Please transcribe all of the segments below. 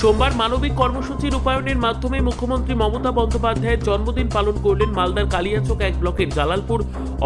সোমবার মানবিক কর্মসূচি রূপায়ণের মাধ্যমে মুখ্যমন্ত্রী মমতা বন্দ্যোপাধ্যায়ের জন্মদিন পালন করলেন মালদার কালিয়াচক 1 ব্লকের জালালপুর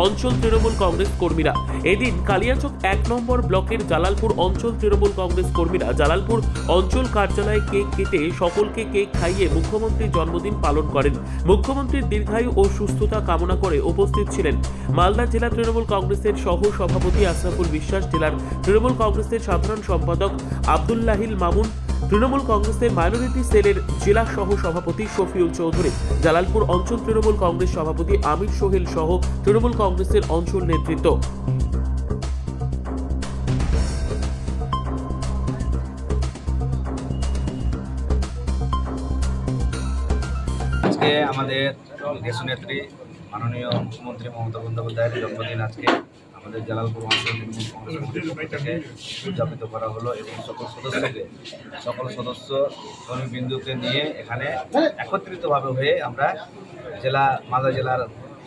অঞ্চল তৃণমূল কংগ্রেস কর্মীরা। এদিন কালিয়াচক 1 নম্বর ব্লকের জালালপুর অঞ্চল তৃণমূল কংগ্রেস কর্মীরা জালালপুর অঞ্চল কার্যালয়ে কেক কেটে সকলকে কেক খাইয়ে মুখ্যমন্ত্রীর জন্মদিন পালন করেন। মুখ্যমন্ত্রীর দীর্ঘায়ু ও সুস্থতা কামনা করে উপস্থিত ছিলেন মালদা জেলা তৃণমূল কংগ্রেসের সহ সভাপতি আশরাফুল বিশ্বাস, জেলার তৃণমূল কংগ্রেসের সাধারণ সম্পাদক আব্দুল্লাহিল মামুন, তৃণমূল কংগ্রেসের মাইনরিটি সেলের জেলা সহ সভাপতি শফিউল চৌধুরী, জালালপুর অঞ্চল তৃণমূল কংগ্রেস সভাপতি আমির সোহেল সহ তৃণমূল কংগ্রেসের অঞ্চল নেতৃত্ব। আজকে আমাদের দেশনেত্রী মাননীয় মুখ্যমন্ত্রী মমতা বন্দ্যোপাধ্যায়ের জন্মদিন আজকে আমাদের জালালপুর অঞ্চল তৃণমূল কংগ্রেস কমিটির পক্ষ থেকে উদযাপিত করা হলো এবং সকল সদস্য কর্মীবৃন্দকে নিয়ে এখানে একত্রিতভাবে হয়ে আমরা মালদা জেলার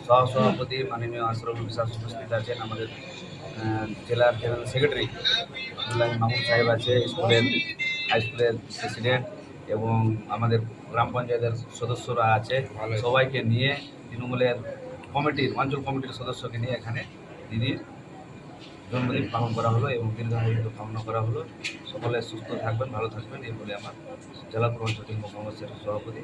সহসভাপতি মাননীয় আশরাফুল বিশ্বাস উপস্থিত আছেন, আমাদের জেলার জেনারেল সেক্রেটারি আব্দুল্লাহ মামুন সাহেব আছে, হাই স্কুলের প্রেসিডেন্ট এবং আমাদের গ্রাম পঞ্চায়েতের সদস্যরা আছে। সবাইকে নিয়ে তৃণমূলের অঞ্চল কমিটির সদস্যকে নিয়ে এখানে দিদির জন্মদিন পালন করা হলো এবং দীর্ঘায়ু কামনা করা হলো। সকলে সুস্থ থাকবেন, ভালো থাকবেন, এই বলে আমার জেলাপুর অঞ্চল তৃণমূল কংগ্রেসের সভাপতি